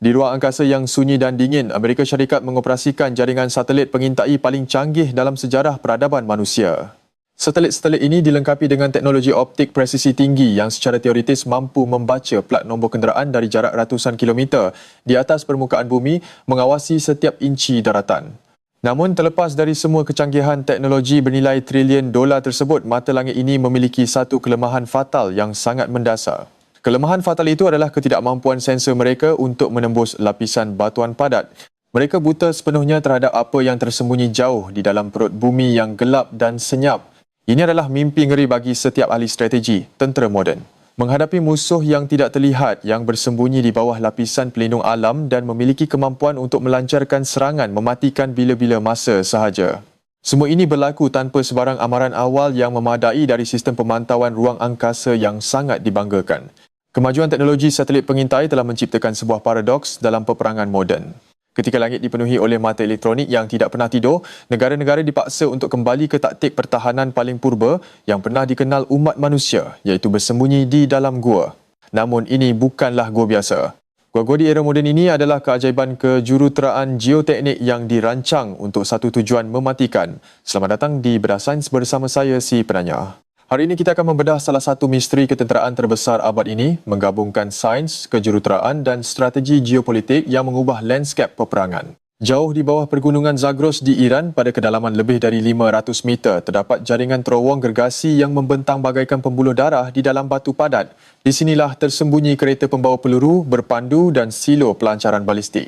Di ruang angkasa yang sunyi dan dingin, Amerika Syarikat mengoperasikan jaringan satelit pengintai paling canggih dalam sejarah peradaban manusia. Satelit-satelit ini dilengkapi dengan teknologi optik presisi tinggi yang secara teoritis mampu membaca plat nombor kenderaan dari jarak ratusan kilometer di atas permukaan bumi, mengawasi setiap inci daratan. Namun terlepas dari semua kecanggihan teknologi bernilai trilion dolar tersebut, mata langit ini memiliki satu kelemahan fatal yang sangat mendasar. Kelemahan fatal itu adalah ketidakmampuan sensor mereka untuk menembus lapisan batuan padat. Mereka buta sepenuhnya terhadap apa yang tersembunyi jauh di dalam perut bumi yang gelap dan senyap. Ini adalah mimpi ngeri bagi setiap ahli strategi tentera moden. Menghadapi musuh yang tidak terlihat yang bersembunyi di bawah lapisan pelindung alam dan memiliki kemampuan untuk melancarkan serangan mematikan bila-bila masa sahaja. Semua ini berlaku tanpa sebarang amaran awal yang memadai dari sistem pemantauan ruang angkasa yang sangat dibanggakan. Kemajuan teknologi satelit pengintai telah menciptakan sebuah paradoks dalam peperangan moden. Ketika langit dipenuhi oleh mata elektronik yang tidak pernah tidur, negara-negara dipaksa untuk kembali ke taktik pertahanan paling purba yang pernah dikenal umat manusia, iaitu bersembunyi di dalam gua. Namun ini bukanlah gua biasa. Gua-gua di era moden ini adalah keajaiban kejuruteraan geoteknik yang dirancang untuk satu tujuan mematikan. Selamat datang di Bedah Sains bersama saya, Si Penanya. Hari ini kita akan membedah salah satu misteri ketenteraan terbesar abad ini, menggabungkan sains, kejuruteraan dan strategi geopolitik yang mengubah lanskap peperangan. Jauh di bawah pergunungan Zagros di Iran, pada kedalaman lebih dari 500 meter, terdapat jaringan terowong gergasi yang membentang bagaikan pembuluh darah di dalam batu padat. Di sinilah tersembunyi kereta pembawa peluru, berpandu dan silo pelancaran balistik.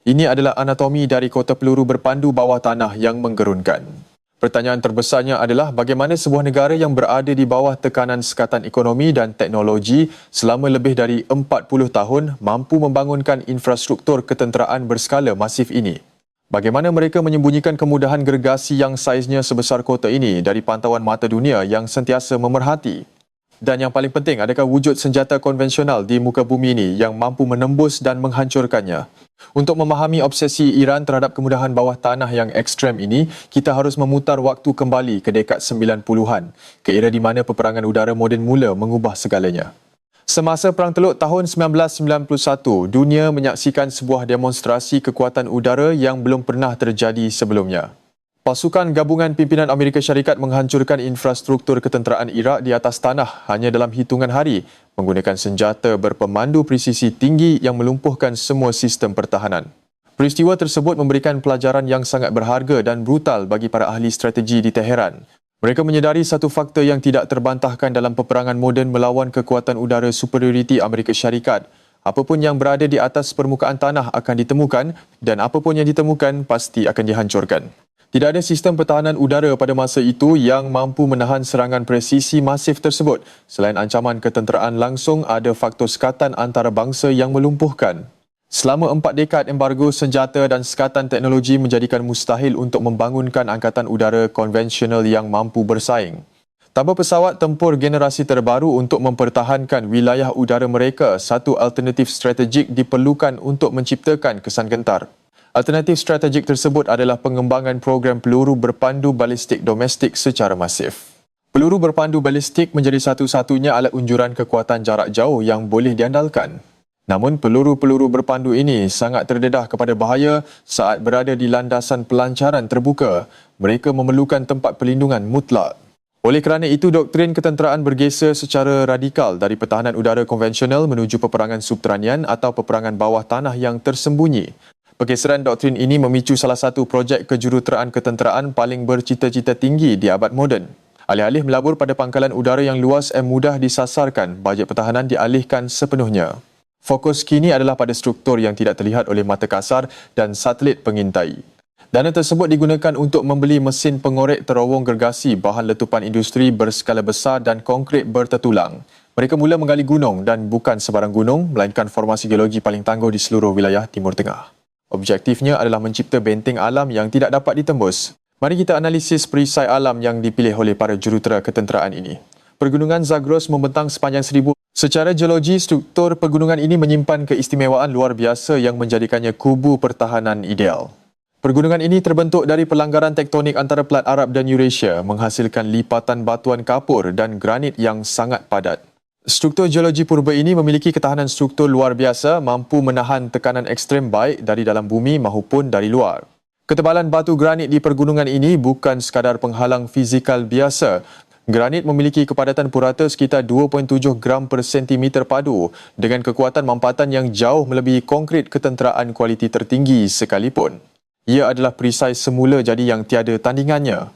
Ini adalah anatomi dari kota peluru berpandu bawah tanah yang menggerunkan. Pertanyaan terbesarnya adalah bagaimana sebuah negara yang berada di bawah tekanan sekatan ekonomi dan teknologi selama lebih dari 40 tahun mampu membangunkan infrastruktur ketenteraan berskala masif ini. Bagaimana mereka menyembunyikan kemudahan gergasi yang saiznya sebesar kota ini dari pantauan mata dunia yang sentiasa memerhati? Dan yang paling penting, adakah wujud senjata konvensional di muka bumi ini yang mampu menembus dan menghancurkannya? Untuk memahami obsesi Iran terhadap kemudahan bawah tanah yang ekstrem ini, kita harus memutar waktu kembali ke dekad 90-an, ke era di mana peperangan udara moden mula mengubah segalanya. Semasa Perang Teluk tahun 1991, dunia menyaksikan sebuah demonstrasi kekuatan udara yang belum pernah terjadi sebelumnya. Pasukan gabungan pimpinan Amerika Syarikat menghancurkan infrastruktur ketenteraan Iraq di atas tanah hanya dalam hitungan hari menggunakan senjata berpemandu presisi tinggi yang melumpuhkan semua sistem pertahanan. Peristiwa tersebut memberikan pelajaran yang sangat berharga dan brutal bagi para ahli strategi di Teheran. Mereka menyedari satu fakta yang tidak terbantahkan dalam peperangan moden melawan kekuatan udara superioriti Amerika Syarikat. Apapun yang berada di atas permukaan tanah akan ditemukan dan apapun yang ditemukan pasti akan dihancurkan. Tidak ada sistem pertahanan udara pada masa itu yang mampu menahan serangan presisi masif tersebut. Selain ancaman ketenteraan langsung, ada faktor sekatan antarabangsa yang melumpuhkan. Selama 4 dekad, embargo senjata dan sekatan teknologi menjadikan mustahil untuk membangunkan angkatan udara konvensional yang mampu bersaing. Tanpa pesawat tempur generasi terbaru untuk mempertahankan wilayah udara mereka, satu alternatif strategik diperlukan untuk menciptakan kesan gentar. Alternatif strategik tersebut adalah pengembangan program peluru berpandu balistik domestik secara masif. Peluru berpandu balistik menjadi satu-satunya alat unjuran kekuatan jarak jauh yang boleh diandalkan. Namun peluru-peluru berpandu ini sangat terdedah kepada bahaya saat berada di landasan pelancaran terbuka. Mereka memerlukan tempat perlindungan mutlak. Oleh kerana itu, doktrin ketenteraan bergeser secara radikal dari pertahanan udara konvensional menuju peperangan subteranian atau peperangan bawah tanah yang tersembunyi. Pergeseran doktrin ini memicu salah satu projek kejuruteraan ketenteraan paling bercita-cita tinggi di abad moden. Alih-alih melabur pada pangkalan udara yang luas dan mudah disasarkan, bajet pertahanan dialihkan sepenuhnya. Fokus kini adalah pada struktur yang tidak terlihat oleh mata kasar dan satelit pengintai. Dana tersebut digunakan untuk membeli mesin pengorek terowong gergasi, bahan letupan industri berskala besar dan konkrit bertertulang. Mereka mula menggali gunung dan bukan sebarang gunung, melainkan formasi geologi paling tangguh di seluruh wilayah Timur Tengah. Objektifnya adalah mencipta benteng alam yang tidak dapat ditembus. Mari kita analisis perisai alam yang dipilih oleh para jurutera ketenteraan ini. Pergunungan Zagros membentang sepanjang 1000. Secara geologi, struktur pergunungan ini menyimpan keistimewaan luar biasa yang menjadikannya kubu pertahanan ideal. Pergunungan ini terbentuk dari pelanggaran tektonik antara plat Arab dan Eurasia, menghasilkan lipatan batuan kapur dan granit yang sangat padat. Struktur geologi purba ini memiliki ketahanan struktur luar biasa, mampu menahan tekanan ekstrem baik dari dalam bumi maupun dari luar. Ketebalan batu granit di pergunungan ini bukan sekadar penghalang fizikal biasa. Granit memiliki kepadatan purata sekitar 2.7 gram per sentimeter padu dengan kekuatan mampatan yang jauh melebihi konkrit ketenteraan kualiti tertinggi sekalipun. Ia adalah perisai semula jadi yang tiada tandingannya.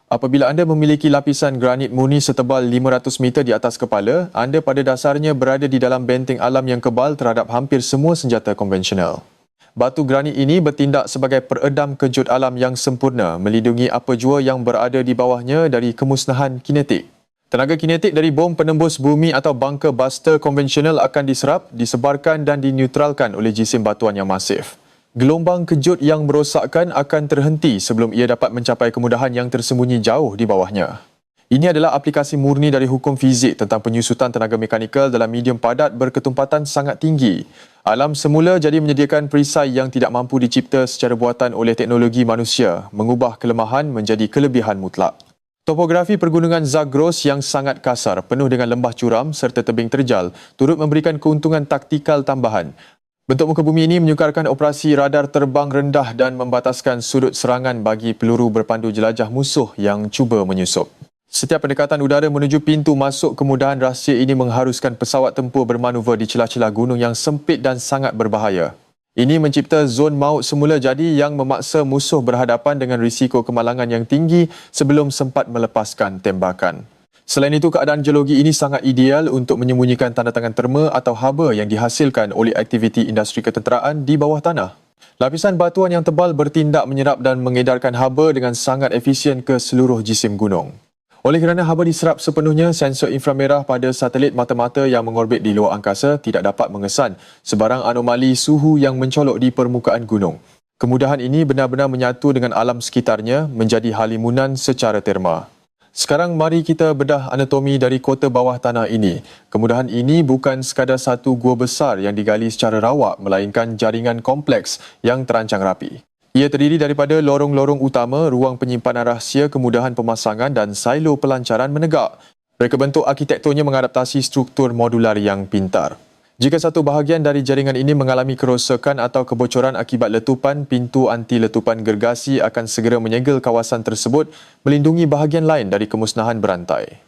Apabila anda memiliki lapisan granit murni setebal 500 meter di atas kepala, anda pada dasarnya berada di dalam benteng alam yang kebal terhadap hampir semua senjata konvensional. Batu granit ini bertindak sebagai peredam kejut alam yang sempurna, melindungi apa jua yang berada di bawahnya dari kemusnahan kinetik. Tenaga kinetik dari bom penembus bumi atau bunker buster konvensional akan diserap, disebarkan dan dineutralkan oleh jisim batuan yang masif. Gelombang kejut yang merosakkan akan terhenti sebelum ia dapat mencapai kemudahan yang tersembunyi jauh di bawahnya. Ini adalah aplikasi murni dari hukum fizik tentang penyusutan tenaga mekanikal dalam medium padat berketumpatan sangat tinggi. Alam semula jadi menyediakan perisai yang tidak mampu dicipta secara buatan oleh teknologi manusia, mengubah kelemahan menjadi kelebihan mutlak. Topografi pergunungan Zagros yang sangat kasar, penuh dengan lembah curam serta tebing terjal, turut memberikan keuntungan taktikal tambahan. Bentuk muka bumi ini menyukarkan operasi radar terbang rendah dan membataskan sudut serangan bagi peluru berpandu jelajah musuh yang cuba menyusup. Setiap pendekatan udara menuju pintu masuk kemudahan rahsia ini mengharuskan pesawat tempur bermanuver di celah-celah gunung yang sempit dan sangat berbahaya. Ini mencipta zon maut semula jadi yang memaksa musuh berhadapan dengan risiko kemalangan yang tinggi sebelum sempat melepaskan tembakan. Selain itu, keadaan geologi ini sangat ideal untuk menyembunyikan tanda tangan terma atau haba yang dihasilkan oleh aktiviti industri ketenteraan di bawah tanah. Lapisan batuan yang tebal bertindak menyerap dan mengedarkan haba dengan sangat efisien ke seluruh jisim gunung. Oleh kerana haba diserap sepenuhnya, sensor inframerah pada satelit mata-mata yang mengorbit di luar angkasa tidak dapat mengesan sebarang anomali suhu yang mencolok di permukaan gunung. Kemudahan ini benar-benar menyatu dengan alam sekitarnya menjadi halimunan secara terma. Sekarang mari kita bedah anatomi dari kota bawah tanah ini. Kemudahan ini bukan sekadar satu gua besar yang digali secara rawak, melainkan jaringan kompleks yang terancang rapi. Ia terdiri daripada lorong-lorong utama, ruang penyimpanan rahsia, kemudahan pemasangan dan silo pelancaran menegak. Mereka bentuk arkitekturnya mengadaptasi struktur modular yang pintar. Jika satu bahagian dari jaringan ini mengalami kerosakan atau kebocoran akibat letupan, pintu anti-letupan gergasi akan segera menyegel kawasan tersebut, melindungi bahagian lain dari kemusnahan berantai.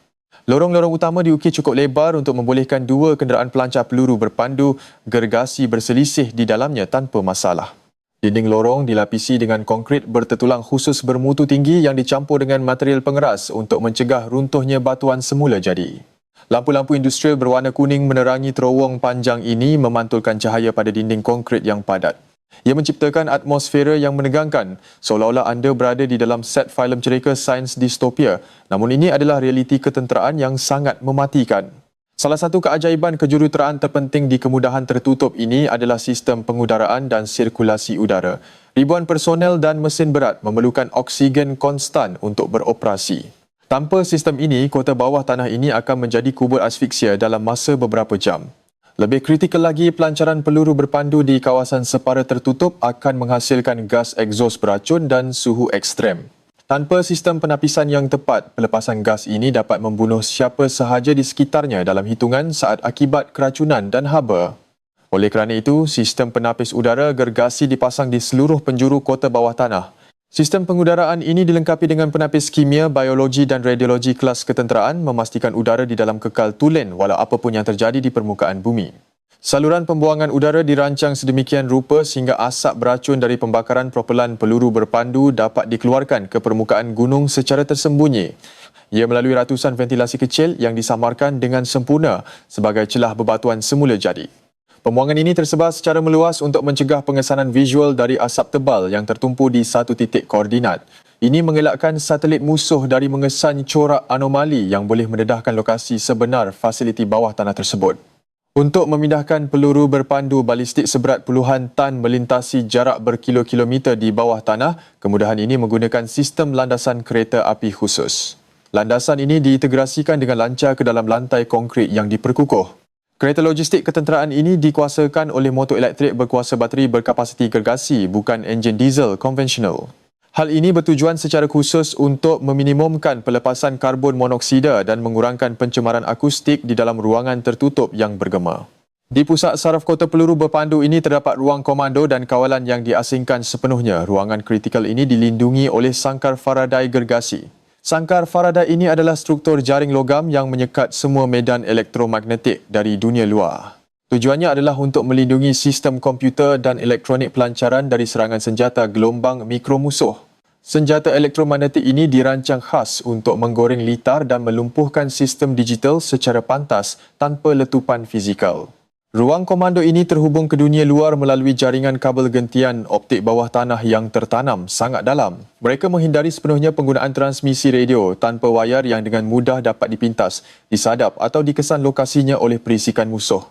Lorong-lorong utama diukir cukup lebar untuk membolehkan dua kenderaan pelancar peluru berpandu gergasi berselisih di dalamnya tanpa masalah. Dinding lorong dilapisi dengan konkrit bertertulang khusus bermutu tinggi yang dicampur dengan material pengeras untuk mencegah runtuhnya batuan semula jadi. Lampu-lampu industrial berwarna kuning menerangi terowong panjang ini memantulkan cahaya pada dinding konkrit yang padat. Ia menciptakan atmosfera yang menegangkan, seolah-olah anda berada di dalam set filem cerita sains distopia. Namun ini adalah realiti ketenteraan yang sangat mematikan. Salah satu keajaiban kejuruteraan terpenting di kemudahan tertutup ini adalah sistem pengudaraan dan sirkulasi udara. Ribuan personel dan mesin berat memerlukan oksigen konstan untuk beroperasi. Tanpa sistem ini, kota bawah tanah ini akan menjadi kubur asfiksia dalam masa beberapa jam. Lebih kritikal lagi, pelancaran peluru berpandu di kawasan separa tertutup akan menghasilkan gas egzos beracun dan suhu ekstrem. Tanpa sistem penapisan yang tepat, pelepasan gas ini dapat membunuh siapa sahaja di sekitarnya dalam hitungan saat akibat keracunan dan haba. Oleh kerana itu, sistem penapis udara gergasi dipasang di seluruh penjuru kota bawah tanah. Sistem pengudaraan ini dilengkapi dengan penapis kimia, biologi dan radiologi kelas ketenteraan memastikan udara di dalam kekal tulen walau apapun yang terjadi di permukaan bumi. Saluran pembuangan udara dirancang sedemikian rupa sehingga asap beracun dari pembakaran propelan peluru berpandu dapat dikeluarkan ke permukaan gunung secara tersembunyi. Ia melalui ratusan ventilasi kecil yang disamarkan dengan sempurna sebagai celah bebatuan semula jadi. Pembuangan ini tersebar secara meluas untuk mencegah pengesanan visual dari asap tebal yang tertumpu di satu titik koordinat. Ini mengelakkan satelit musuh dari mengesan corak anomali yang boleh mendedahkan lokasi sebenar fasiliti bawah tanah tersebut. Untuk memindahkan peluru berpandu balistik seberat puluhan tan melintasi jarak berkilo-kilometer di bawah tanah, kemudahan ini menggunakan sistem landasan kereta api khusus. Landasan ini diintegrasikan dengan lancar ke dalam lantai konkrit yang diperkukuh. Kereta logistik ketenteraan ini dikuasakan oleh motor elektrik berkuasa bateri berkapasiti gergasi, bukan enjin diesel konvensional. Hal ini bertujuan secara khusus untuk meminimumkan pelepasan karbon monoksida dan mengurangkan pencemaran akustik di dalam ruangan tertutup yang bergema. Di pusat saraf kota peluru berpandu ini terdapat ruang komando dan kawalan yang diasingkan sepenuhnya. Ruangan kritikal ini dilindungi oleh sangkar Faraday gergasi. Sangkar Faraday ini adalah struktur jaring logam yang menyekat semua medan elektromagnetik dari dunia luar. Tujuannya adalah untuk melindungi sistem komputer dan elektronik pelancaran dari serangan senjata gelombang mikromusuh. Senjata elektromagnetik ini dirancang khas untuk menggoreng litar dan melumpuhkan sistem digital secara pantas tanpa letupan fizikal. Ruang komando ini terhubung ke dunia luar melalui jaringan kabel gentian optik bawah tanah yang tertanam sangat dalam. Mereka menghindari sepenuhnya penggunaan transmisi radio tanpa wayar yang dengan mudah dapat dipintas, disadap atau dikesan lokasinya oleh perisikan musuh.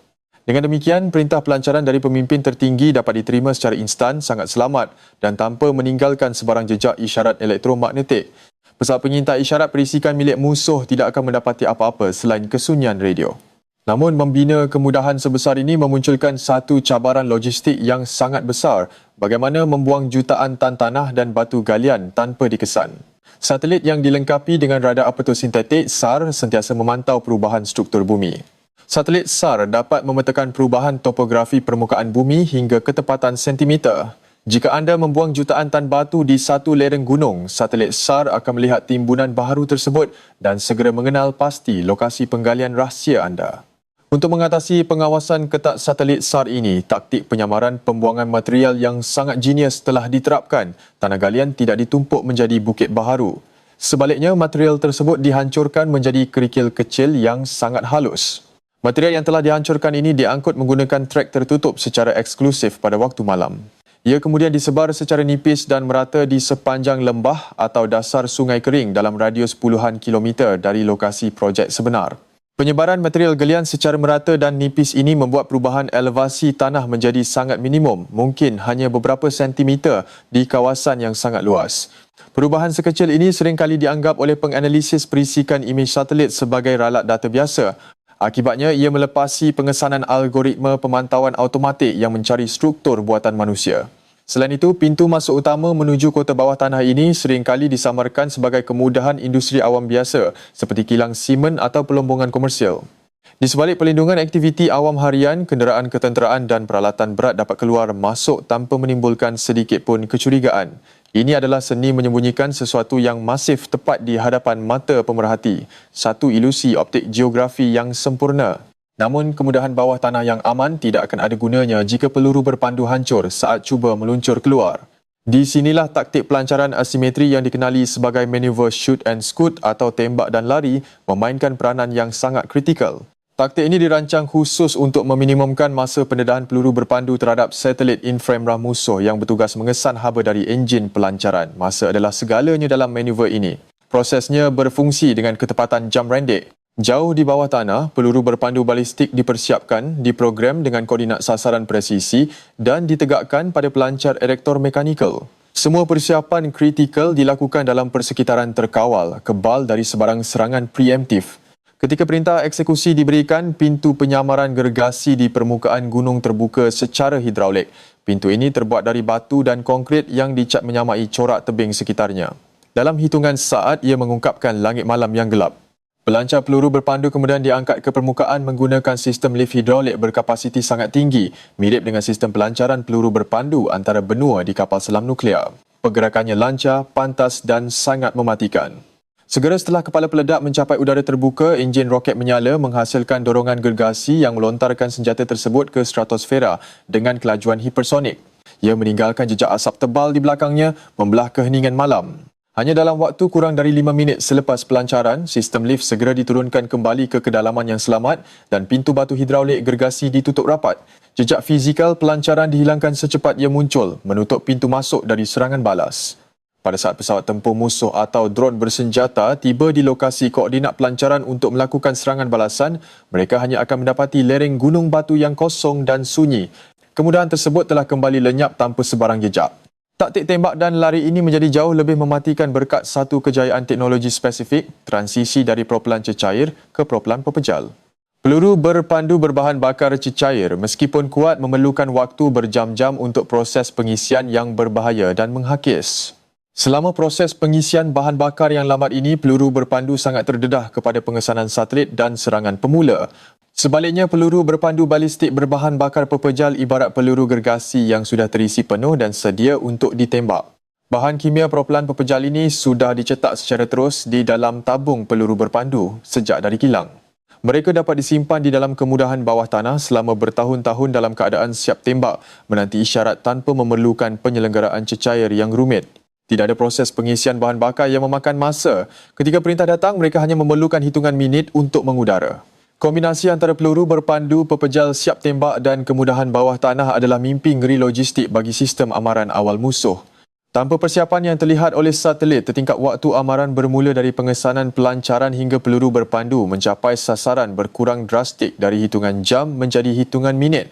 Dengan demikian, perintah pelancaran dari pemimpin tertinggi dapat diterima secara instan, sangat selamat dan tanpa meninggalkan sebarang jejak isyarat elektromagnetik. Pesawat pengintai isyarat perisikan milik musuh tidak akan mendapati apa-apa selain kesunyian radio. Namun, membina kemudahan sebesar ini memunculkan satu cabaran logistik yang sangat besar, bagaimana membuang jutaan tan tanah dan batu galian tanpa dikesan. Satelit yang dilengkapi dengan radar apertur sintetik SAR sentiasa memantau perubahan struktur bumi. Satelit SAR dapat memetakan perubahan topografi permukaan bumi hingga ketepatan sentimeter. Jika anda membuang jutaan tan batu di satu lereng gunung, satelit SAR akan melihat timbunan baharu tersebut dan segera mengenal pasti lokasi penggalian rahsia anda. Untuk mengatasi pengawasan ketat satelit SAR ini, taktik penyamaran pembuangan material yang sangat jenius telah diterapkan. Tanah galian tidak ditumpuk menjadi bukit baharu. Sebaliknya, material tersebut dihancurkan menjadi kerikil kecil yang sangat halus. Material yang telah dihancurkan ini diangkut menggunakan trek tertutup secara eksklusif pada waktu malam. Ia kemudian disebar secara nipis dan merata di sepanjang lembah atau dasar sungai kering dalam radius puluhan kilometer dari lokasi projek sebenar. Penyebaran material galian secara merata dan nipis ini membuat perubahan elevasi tanah menjadi sangat minimum, mungkin hanya beberapa sentimeter di kawasan yang sangat luas. Perubahan sekecil ini seringkali dianggap oleh penganalisis perisikan imej satelit sebagai ralat data biasa. Akibatnya, ia melepasi pengesanan algoritma pemantauan automatik yang mencari struktur buatan manusia. Selain itu, pintu masuk utama menuju kota bawah tanah ini seringkali disamarkan sebagai kemudahan industri awam biasa seperti kilang simen atau pelombongan komersial. Di sebalik pelindungan aktiviti awam harian, kenderaan ketenteraan dan peralatan berat dapat keluar masuk tanpa menimbulkan sedikit pun kecurigaan. Ini adalah seni menyembunyikan sesuatu yang masif tepat di hadapan mata pemerhati. Satu ilusi optik geografi yang sempurna. Namun, kemudahan bawah tanah yang aman tidak akan ada gunanya jika peluru berpandu hancur saat cuba meluncur keluar. Di sinilah taktik pelancaran asimetri yang dikenali sebagai manuver shoot and scoot atau tembak dan lari memainkan peranan yang sangat kritikal. Taktik ini dirancang khusus untuk meminimumkan masa pendedahan peluru berpandu terhadap satelit inframerah musuh yang bertugas mengesan haba dari enjin pelancaran. Masa adalah segalanya dalam manuver ini. Prosesnya berfungsi dengan ketepatan jam rendik. Jauh di bawah tanah, peluru berpandu balistik dipersiapkan, diprogram dengan koordinat sasaran presisi dan ditegakkan pada pelancar erektor mekanikal. Semua persiapan kritikal dilakukan dalam persekitaran terkawal, kebal dari sebarang serangan preemptif. Ketika perintah eksekusi diberikan, pintu penyamaran gergasi di permukaan gunung terbuka secara hidraulik. Pintu ini terbuat dari batu dan konkrit yang dicat menyamai corak tebing sekitarnya. Dalam hitungan saat, ia mengungkapkan langit malam yang gelap. Pelancar peluru berpandu kemudian diangkat ke permukaan menggunakan sistem lift hidrolik berkapasiti sangat tinggi, mirip dengan sistem pelancaran peluru berpandu antara benua di kapal selam nuklear. Pergerakannya lancar, pantas dan sangat mematikan. Segera setelah kepala peledak mencapai udara terbuka, enjin roket menyala menghasilkan dorongan gergasi yang melontarkan senjata tersebut ke stratosfera dengan kelajuan hipersonik. Ia meninggalkan jejak asap tebal di belakangnya, membelah keheningan malam. Hanya dalam waktu kurang dari 5 minit selepas pelancaran, sistem lift segera diturunkan kembali ke kedalaman yang selamat dan pintu batu hidraulik gergasi ditutup rapat. Jejak fizikal pelancaran dihilangkan secepat ia muncul, menutup pintu masuk dari serangan balas. Pada saat pesawat tempur musuh atau drone bersenjata tiba di lokasi koordinat pelancaran untuk melakukan serangan balasan, mereka hanya akan mendapati lereng gunung batu yang kosong dan sunyi. Kemudahan tersebut telah kembali lenyap tanpa sebarang jejak. Taktik tembak dan lari ini menjadi jauh lebih mematikan berkat satu kejayaan teknologi spesifik, transisi dari propelan cecair ke propelan pepejal. Peluru berpandu berbahan bakar cecair meskipun kuat memerlukan waktu berjam-jam untuk proses pengisian yang berbahaya dan menghakis. Selama proses pengisian bahan bakar yang lambat ini, peluru berpandu sangat terdedah kepada pengesanan satelit dan serangan pemula. Sebaliknya, peluru berpandu balistik berbahan bakar pepejal ibarat peluru gergasi yang sudah terisi penuh dan sedia untuk ditembak. Bahan kimia propelan pepejal ini sudah dicetak secara terus di dalam tabung peluru berpandu sejak dari kilang. Mereka dapat disimpan di dalam kemudahan bawah tanah selama bertahun-tahun dalam keadaan siap tembak, menanti isyarat tanpa memerlukan penyelenggaraan cecair yang rumit. Tidak ada proses pengisian bahan bakar yang memakan masa. Ketika perintah datang, mereka hanya memerlukan hitungan minit untuk mengudara. Kombinasi antara peluru berpandu, pepejal siap tembak dan kemudahan bawah tanah adalah mimpi ngeri logistik bagi sistem amaran awal musuh. Tanpa persiapan yang terlihat oleh satelit, tertingkap waktu amaran bermula dari pengesanan pelancaran hingga peluru berpandu mencapai sasaran berkurang drastik dari hitungan jam menjadi hitungan minit.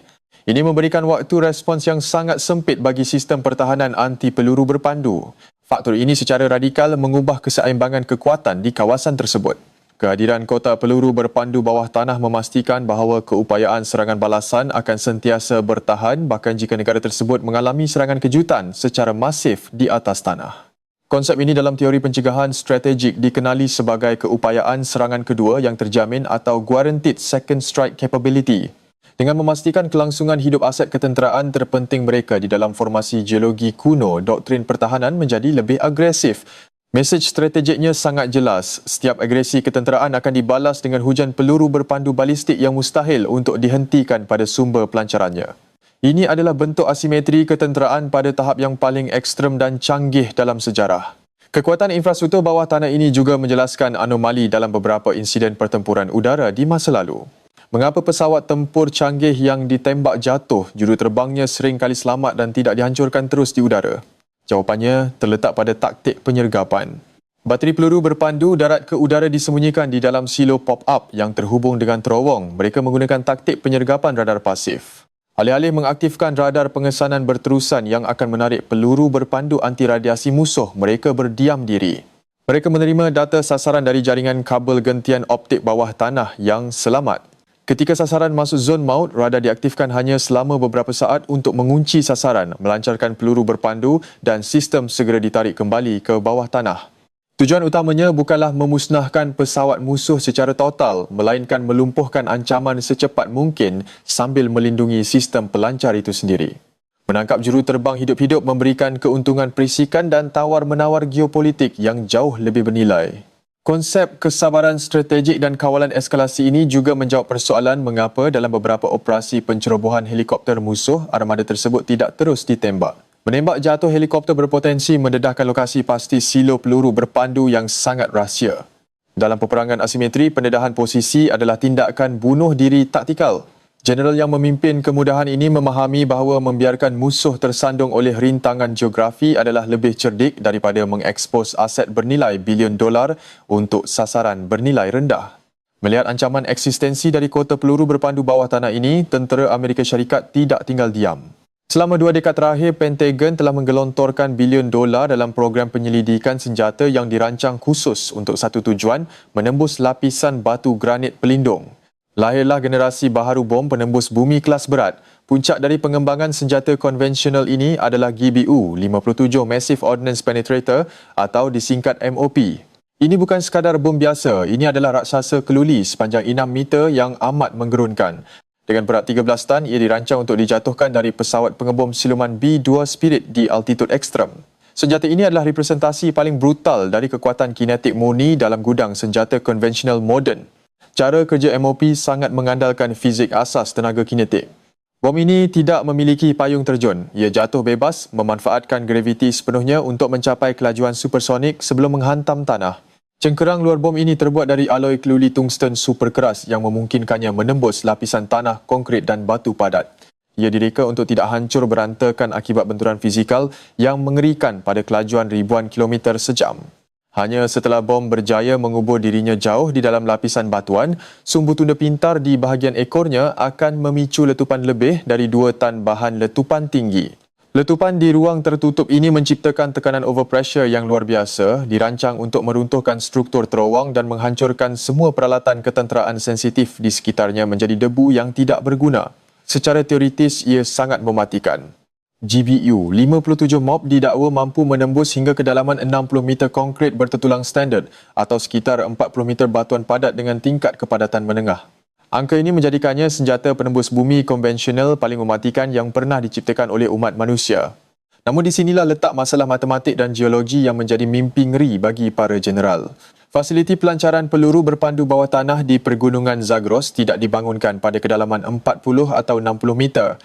Ini memberikan waktu respons yang sangat sempit bagi sistem pertahanan anti peluru berpandu. Faktor ini secara radikal mengubah keseimbangan kekuatan di kawasan tersebut. Kehadiran kota peluru berpandu bawah tanah memastikan bahawa keupayaan serangan balasan akan sentiasa bertahan bahkan jika negara tersebut mengalami serangan kejutan secara masif di atas tanah. Konsep ini dalam teori pencegahan strategik dikenali sebagai keupayaan serangan kedua yang terjamin atau Guaranteed Second Strike Capability. Dengan memastikan kelangsungan hidup aset ketenteraan terpenting mereka di dalam formasi geologi kuno, doktrin pertahanan menjadi lebih agresif. Mesej strategiknya sangat jelas. Setiap agresi ketenteraan akan dibalas dengan hujan peluru berpandu balistik yang mustahil untuk dihentikan pada sumber pelancarannya. Ini adalah bentuk asimetri ketenteraan pada tahap yang paling ekstrem dan canggih dalam sejarah. Kekuatan infrastruktur bawah tanah ini juga menjelaskan anomali dalam beberapa insiden pertempuran udara di masa lalu. Mengapa pesawat tempur canggih yang ditembak jatuh, juruterbangnya sering kali selamat dan tidak dihancurkan terus di udara? Jawapannya terletak pada taktik penyergapan. Bateri peluru berpandu darat ke udara disembunyikan di dalam silo pop-up yang terhubung dengan terowong. Mereka menggunakan taktik penyergapan radar pasif. Alih-alih mengaktifkan radar pengesanan berterusan yang akan menarik peluru berpandu anti radiasi musuh, mereka berdiam diri. Mereka menerima data sasaran dari jaringan kabel gentian optik bawah tanah yang selamat. Ketika sasaran masuk zon maut, radar diaktifkan hanya selama beberapa saat untuk mengunci sasaran, melancarkan peluru berpandu dan sistem segera ditarik kembali ke bawah tanah. Tujuan utamanya bukanlah memusnahkan pesawat musuh secara total, melainkan melumpuhkan ancaman secepat mungkin sambil melindungi sistem pelancar itu sendiri. Menangkap juruterbang hidup-hidup memberikan keuntungan perisikan dan tawar-menawar geopolitik yang jauh lebih bernilai. Konsep kesabaran strategik dan kawalan eskalasi ini juga menjawab persoalan mengapa dalam beberapa operasi pencerobohan helikopter musuh, armada tersebut tidak terus ditembak. Menembak jatuh helikopter berpotensi mendedahkan lokasi pasti silo peluru berpandu yang sangat rahsia. Dalam peperangan asimetri, pendedahan posisi adalah tindakan bunuh diri taktikal. Jeneral yang memimpin kemudahan ini memahami bahawa membiarkan musuh tersandung oleh rintangan geografi adalah lebih cerdik daripada mengekspos aset bernilai bilion dolar untuk sasaran bernilai rendah. Melihat ancaman eksistensi dari kota peluru berpandu bawah tanah ini, tentera Amerika Syarikat tidak tinggal diam. Selama 2 dekad terakhir, Pentagon telah menggelontorkan bilion dolar dalam program penyelidikan senjata yang dirancang khusus untuk satu tujuan, menembus lapisan batu granit pelindung. Lahirlah generasi baharu bom penembus bumi kelas berat. Puncak dari pengembangan senjata konvensional ini adalah GBU-57 Massive Ordnance Penetrator atau disingkat MOP. Ini bukan sekadar bom biasa, ini adalah raksasa keluli sepanjang 6 meter yang amat menggerunkan. Dengan berat 13 tan, ia dirancang untuk dijatuhkan dari pesawat pengebom siluman B-2 Spirit di altitude ekstrem. Senjata ini adalah representasi paling brutal dari kekuatan kinetik murni dalam gudang senjata konvensional moden. Cara kerja MOP sangat mengandalkan fizik asas tenaga kinetik. Bom ini tidak memiliki payung terjun. Ia jatuh bebas, memanfaatkan graviti sepenuhnya untuk mencapai kelajuan supersonik sebelum menghantam tanah. Cengkerang luar bom ini terbuat dari aloi keluli tungsten super keras yang memungkinkannya menembus lapisan tanah, konkrit dan batu padat. Ia direka untuk tidak hancur berantakan akibat benturan fizikal yang mengerikan pada kelajuan ribuan kilometer sejam. Hanya setelah bom berjaya mengubur dirinya jauh di dalam lapisan batuan, sumbu tunda pintar di bahagian ekornya akan memicu letupan lebih dari 2 tan bahan letupan tinggi. Letupan di ruang tertutup ini menciptakan tekanan overpressure yang luar biasa, dirancang untuk meruntuhkan struktur terowong dan menghancurkan semua peralatan ketenteraan sensitif di sekitarnya menjadi debu yang tidak berguna. Secara teoritis, ia sangat mematikan. GBU, 57 mob didakwa mampu menembus hingga kedalaman 60 meter konkrit bertertulang standard atau sekitar 40 meter batuan padat dengan tingkat kepadatan menengah. Angka ini menjadikannya senjata penembus bumi konvensional paling mematikan yang pernah diciptakan oleh umat manusia. Namun di sinilah letak masalah matematik dan geologi yang menjadi mimpi ngeri bagi para jeneral. Fasiliti pelancaran peluru berpandu bawah tanah di Pergunungan Zagros tidak dibangunkan pada kedalaman 40 atau 60 meter.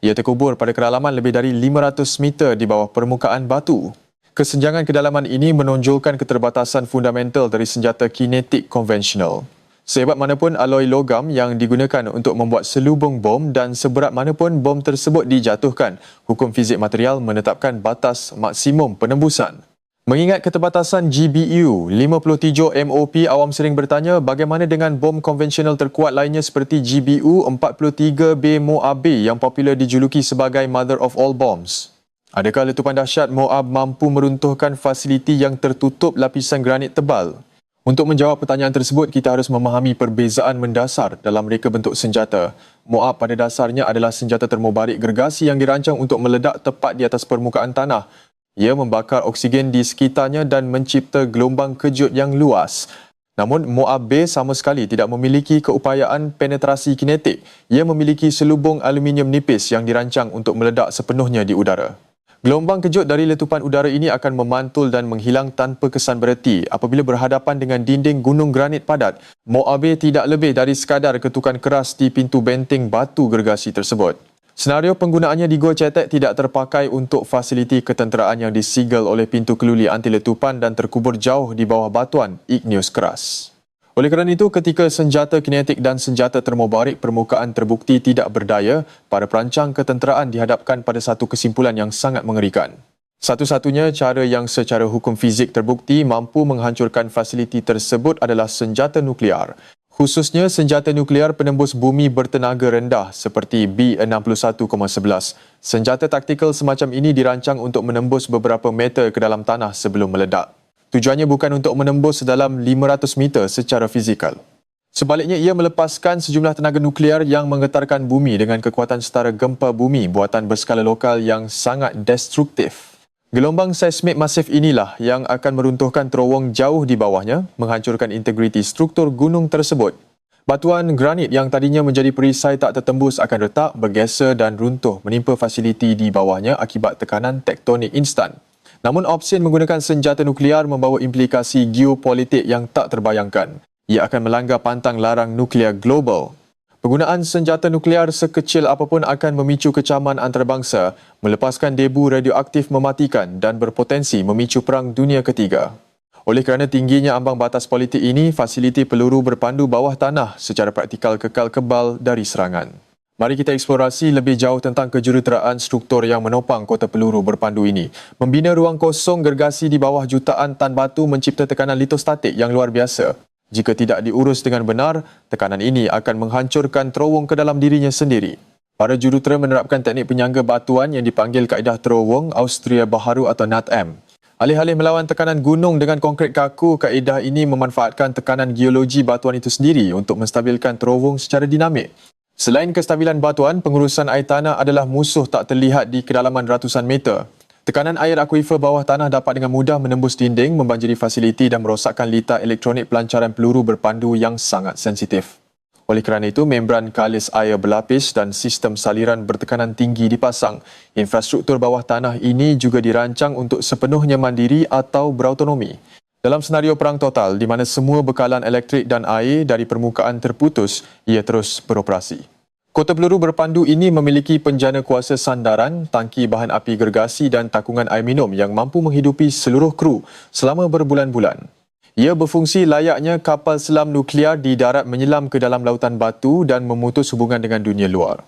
Ia terkubur pada kedalaman lebih dari 500 meter di bawah permukaan batu. Kesenjangan kedalaman ini menonjolkan keterbatasan fundamental dari senjata kinetik konvensional. Sehebat manapun aloi logam yang digunakan untuk membuat selubung bom dan seberat manapun bom tersebut dijatuhkan, hukum fizik material menetapkan batas maksimum penembusan. Mengingat keterbatasan GBU, 57 MOP awam sering bertanya bagaimana dengan bom konvensional terkuat lainnya seperti GBU 43B Moab yang popular dijuluki sebagai Mother of All Bombs. Adakah letupan dahsyat Moab mampu meruntuhkan fasiliti yang tertutup lapisan granit tebal? Untuk menjawab pertanyaan tersebut, kita harus memahami perbezaan mendasar dalam reka bentuk senjata. Moab pada dasarnya adalah senjata termobarik gergasi yang dirancang untuk meledak tepat di atas permukaan tanah. Ia membakar oksigen di sekitarnya dan mencipta gelombang kejut yang luas. Namun, Moab B sama sekali tidak memiliki keupayaan penetrasi kinetik. Ia memiliki selubung aluminium nipis yang dirancang untuk meledak sepenuhnya di udara. Gelombang kejut dari letupan udara ini akan memantul dan menghilang tanpa kesan bererti apabila berhadapan dengan dinding gunung granit padat. Moab B tidak lebih dari sekadar ketukan keras di pintu benteng batu gergasi tersebut. Senario penggunaannya di Gua Cetek tidak terpakai untuk fasiliti ketenteraan yang disegel oleh pintu keluli anti letupan dan terkubur jauh di bawah batuan igneous keras. Oleh kerana itu, ketika senjata kinetik dan senjata termobarik permukaan terbukti tidak berdaya, para perancang ketenteraan dihadapkan pada satu kesimpulan yang sangat mengerikan. Satu-satunya cara yang secara hukum fizik terbukti mampu menghancurkan fasiliti tersebut adalah senjata nuklear. Khususnya senjata nuklear penembus bumi bertenaga rendah seperti B61,11. Senjata taktikal semacam ini dirancang untuk menembus beberapa meter ke dalam tanah sebelum meledak. Tujuannya bukan untuk menembus dalam 500 meter secara fizikal. Sebaliknya, ia melepaskan sejumlah tenaga nuklear yang menggetarkan bumi dengan kekuatan setara gempa bumi buatan berskala lokal yang sangat destruktif. Gelombang seismik masif inilah yang akan meruntuhkan terowong jauh di bawahnya, menghancurkan integriti struktur gunung tersebut. Batuan granit yang tadinya menjadi perisai tak tertembus akan retak, bergeser dan runtuh menimpa fasiliti di bawahnya akibat tekanan tektonik instan. Namun opsi menggunakan senjata nuklear membawa implikasi geopolitik yang tak terbayangkan. Ia akan melanggar pantang larang nuklear global. Penggunaan senjata nuklear sekecil apapun akan memicu kecaman antarabangsa, melepaskan debu radioaktif mematikan dan berpotensi memicu Perang Dunia Ketiga. Oleh kerana tingginya ambang batas politik ini, fasiliti peluru berpandu bawah tanah secara praktikal kekal kebal dari serangan. Mari kita eksplorasi lebih jauh tentang kejuruteraan struktur yang menopang kota peluru berpandu ini. Membina ruang kosong gergasi di bawah jutaan tan batu mencipta tekanan litostatik yang luar biasa. Jika tidak diurus dengan benar, tekanan ini akan menghancurkan terowong ke dalam dirinya sendiri. Para jurutera menerapkan teknik penyangga batuan yang dipanggil kaedah terowong Austria Baharu atau NATM. Alih-alih melawan tekanan gunung dengan konkrit kaku, kaedah ini memanfaatkan tekanan geologi batuan itu sendiri untuk menstabilkan terowong secara dinamik. Selain kestabilan batuan, pengurusan air tanah adalah musuh tak terlihat di kedalaman ratusan meter. Tekanan air akuifer bawah tanah dapat dengan mudah menembus dinding, membanjiri fasiliti dan merosakkan litar elektronik pelancaran peluru berpandu yang sangat sensitif. Oleh kerana itu, membran kalis air berlapis dan sistem saliran bertekanan tinggi dipasang. Infrastruktur bawah tanah ini juga dirancang untuk sepenuhnya mandiri atau berautonomi. Dalam senario perang total, di mana semua bekalan elektrik dan air dari permukaan terputus, ia terus beroperasi. Kota peluru berpandu ini memiliki penjana kuasa sandaran, tangki bahan api gergasi dan takungan air minum yang mampu menghidupi seluruh kru selama berbulan-bulan. Ia berfungsi layaknya kapal selam nuklear di darat menyelam ke dalam lautan batu dan memutus hubungan dengan dunia luar.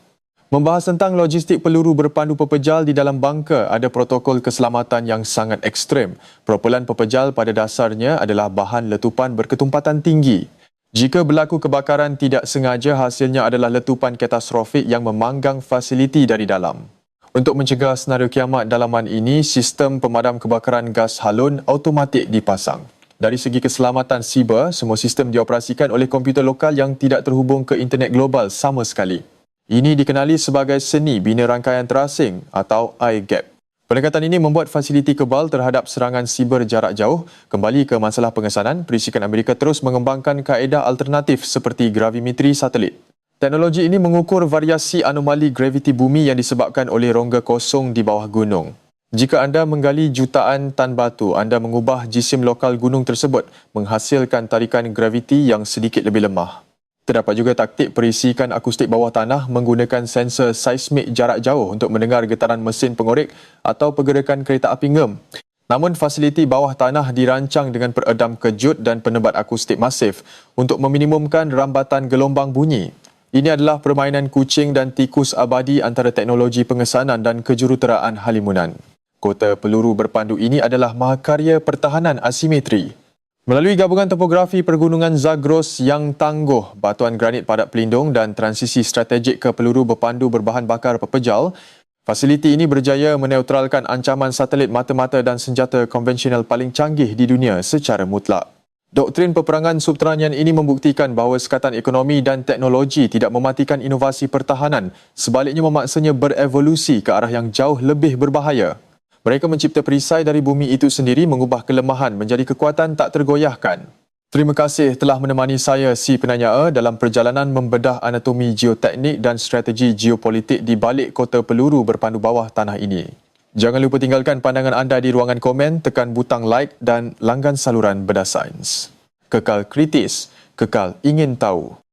Membahas tentang logistik peluru berpandu pepejal di dalam bangka, ada protokol keselamatan yang sangat ekstrem. Propelan pepejal pada dasarnya adalah bahan letupan berketumpatan tinggi. Jika berlaku kebakaran tidak sengaja, hasilnya adalah letupan katastrofik yang memanggang fasiliti dari dalam. Untuk mencegah senario kiamat dalaman ini, sistem pemadam kebakaran gas halun automatik dipasang. Dari segi keselamatan siber, semua sistem dioperasikan oleh komputer lokal yang tidak terhubung ke internet global sama sekali. Ini dikenali sebagai seni bina rangkaian terasing atau iGap. Pendekatan ini membuat fasiliti kebal terhadap serangan siber jarak jauh. Kembali ke masalah pengesanan, Perisikan Amerika terus mengembangkan kaedah alternatif seperti gravimetri satelit. Teknologi ini mengukur variasi anomali graviti bumi yang disebabkan oleh rongga kosong di bawah gunung. Jika anda menggali jutaan tan batu, anda mengubah jisim lokal gunung tersebut menghasilkan tarikan graviti yang sedikit lebih lemah. Terdapat juga taktik perisikan akustik bawah tanah menggunakan sensor seismik jarak jauh untuk mendengar getaran mesin pengorek atau pergerakan kereta api ngem. Namun fasiliti bawah tanah dirancang dengan peredam kejut dan penebat akustik masif untuk meminimumkan rambatan gelombang bunyi. Ini adalah permainan kucing dan tikus abadi antara teknologi pengesanan dan kejuruteraan halimunan. Kota peluru berpandu ini adalah mahakarya pertahanan asimetri. Melalui gabungan topografi pergunungan Zagros yang tangguh, batuan granit padat pelindung dan transisi strategik ke peluru berpandu berbahan bakar pepejal, fasiliti ini berjaya meneutralkan ancaman satelit mata-mata dan senjata konvensional paling canggih di dunia secara mutlak. Doktrin peperangan subterranean ini membuktikan bahawa sekatan ekonomi dan teknologi tidak mematikan inovasi pertahanan, sebaliknya memaksanya berevolusi ke arah yang jauh lebih berbahaya. Mereka mencipta perisai dari bumi itu sendiri mengubah kelemahan menjadi kekuatan tak tergoyahkan. Terima kasih telah menemani saya si penanya dalam perjalanan membedah anatomi geoteknik dan strategi geopolitik di balik kota peluru berpandu bawah tanah ini. Jangan lupa tinggalkan pandangan anda di ruangan komen, tekan butang like dan langgan saluran Bedah Sains. Kekal kritis, kekal ingin tahu.